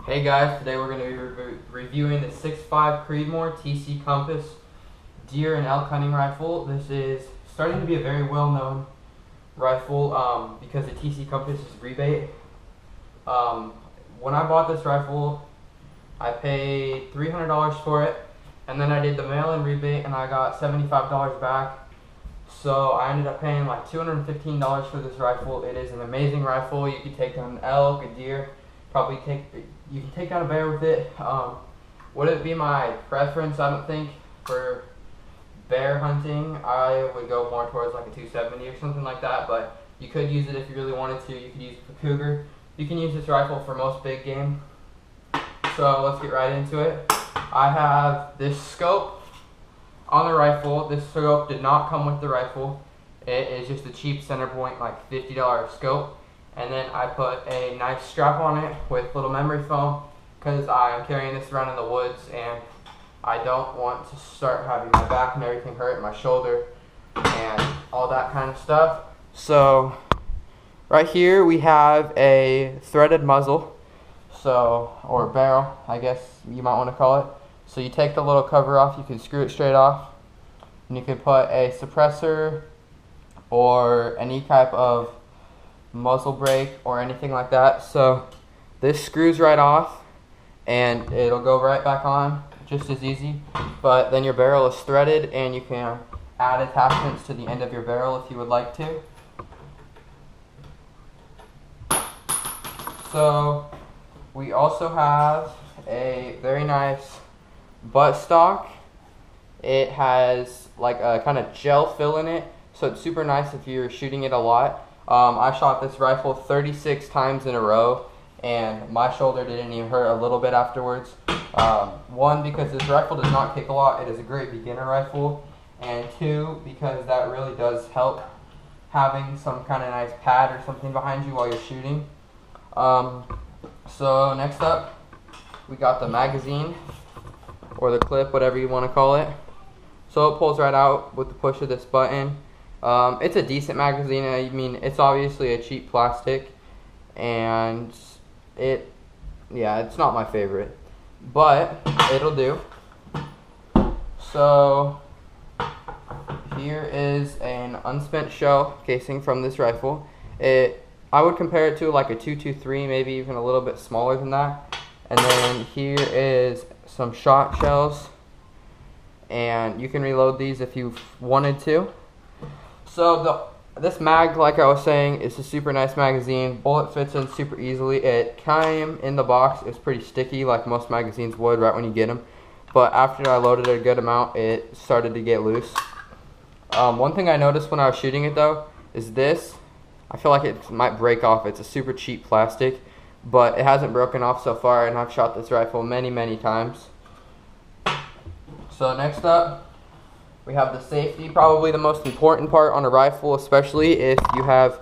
Hey guys, today we're going to be reviewing the 6.5 Creedmoor TC Compass deer and elk hunting rifle. This is starting to be a very well-known rifle because the TC Compass is rebate. When I bought this rifle, I paid $300 for it, and then I did the mail-in rebate and I got $75 back. So I ended up paying like $215 for this rifle. It is an amazing rifle. You can take down an elk, a deer, you can take down a bear with it. Would it be my preference? I don't think. For bear hunting, I would go more towards like a 270 or something like that, but you could use it if you really wanted to. You could use it for cougar. You can use this rifle for most big game. So let's get right into it. I have this scope on the rifle. This scope did not come with the rifle. It is just a cheap center point, like $50 scope. And then I put a nice strap on it with little memory foam because I'm carrying this around in the woods and I don't want to start having my back and everything hurt, my shoulder and all that kind of stuff. So right here we have a threaded muzzle, or barrel, I guess you might want to call it. So you take the little cover off, you can screw it straight off, and you can put a suppressor or any type of muzzle brake or anything like that. So this screws right off and it'll go right back on just as easy, but then your barrel is threaded and you can add attachments to the end of your barrel if you would like to. So we also have a very nice buttstock. It has like a kind of gel fill in it, so it's super nice if you're shooting it a lot. I shot this rifle 36 times in a row, and my shoulder didn't even hurt a little bit afterwards. One, because this rifle does not kick a lot. It is a great beginner rifle. And two, because that really does help having some kind of nice pad or something behind you while you're shooting. So next up, we got the magazine, or the clip, whatever you want to call it. So it pulls right out with the push of this button. It's a decent magazine. I mean, it's obviously a cheap plastic, and it's not my favorite, but it'll do. So here is an unspent shell casing from this rifle. I would compare it to like a 223, maybe even a little bit smaller than that. And then here is some shot shells, and you can reload these if you wanted to. So this mag, like I was saying, is a super nice magazine. Bullet fits in super easily. It came in the box. It's pretty sticky, like most magazines would right when you get them. But after I loaded it a good amount, it started to get loose. One thing I noticed when I was shooting it though is this. I feel like it might break off. It's a super cheap plastic, but it hasn't broken off so far, and I've shot this rifle many times. So next up, we have the safety, probably the most important part on a rifle, especially if you have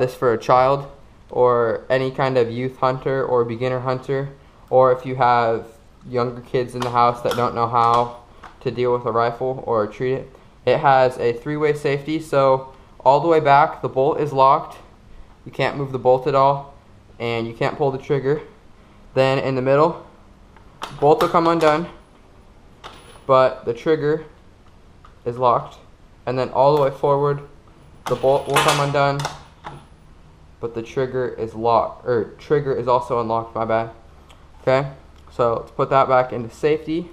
this for a child or any kind of youth hunter or beginner hunter, or if you have younger kids in the house that don't know how to deal with a rifle or treat it. It has a three-way safety, so all the way back the bolt is locked. You can't move the bolt at all, and you can't pull the trigger. Then in the middle, bolt will come undone, but the trigger is locked, and then all the way forward the bolt will come undone, but the trigger is locked, or trigger is also unlocked, my bad. Okay, so let's put that back into safety,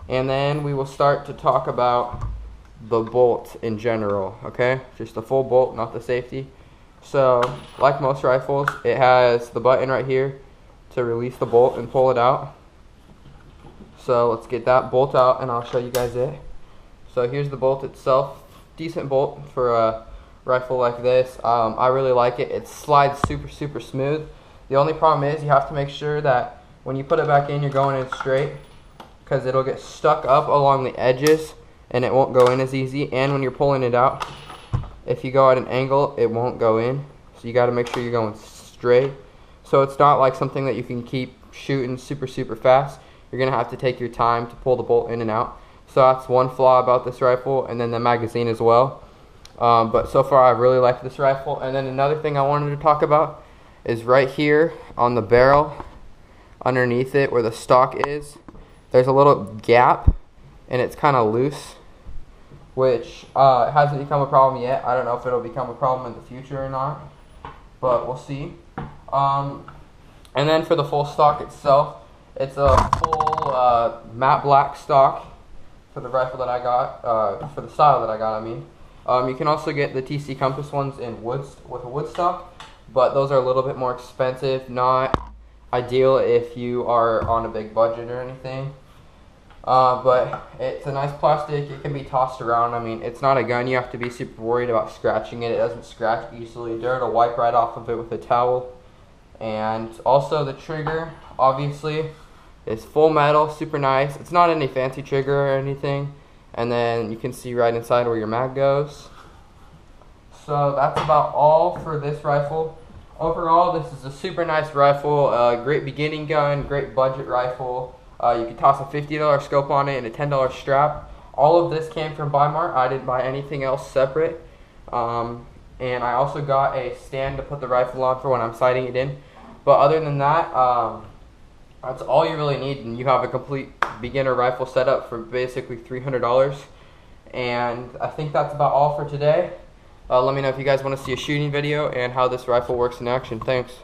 and then we will start to talk about the bolt in general. Okay, just the full bolt, not the safety. So like most rifles, it has the button right here to release the bolt and pull it out. So let's get that bolt out and I'll show you guys it. So here's the bolt itself. Decent bolt for a rifle like this. I really like it. It slides super smooth. The only problem is you have to make sure that when you put it back in, you're going in straight, because it'll get stuck up along the edges and it won't go in as easy. And when you're pulling it out, if you go at an angle, it won't go in. So you got to make sure you're going straight. So it's not like something that you can keep shooting super fast. You're going to have to take your time to pull the bolt in and out. So that's one flaw about this rifle, and then the magazine as well. But so far I really like this rifle. And then another thing I wanted to talk about is right here on the barrel. underneath it where the stock is, there's a little gap and it's kind of loose, which hasn't become a problem yet. I don't know if it'll become a problem in the future or not, but we'll see. And then for the full stock itself, it's a full matte black stock for the rifle that I got, for the style that I got, I mean. You can also get the TC Compass ones in woods with a wood stock, but those are a little bit more expensive, not ideal if you are on a big budget or anything. But it's a nice plastic. It can be tossed around. I mean, it's not a gun. You have to be super worried about scratching it. It doesn't scratch easily. Dirt will wipe right off of it with a towel. And also the trigger, obviously, is full metal, super nice. It's not any fancy trigger or anything. And then you can see right inside where your mag goes. So that's about all for this rifle. Overall, this is a super nice rifle, great beginning gun, great budget rifle. You can toss a $50 scope on it and a $10 strap. All of this came from Bi-Mart. I didn't buy anything else separate. And I also got a stand to put the rifle on for when I'm sighting it in. But other than that, that's all you really need, and you have a complete beginner rifle setup for basically $300. And I think that's about all for today. Let me know if you guys want to see a shooting video and how this rifle works in action. Thanks.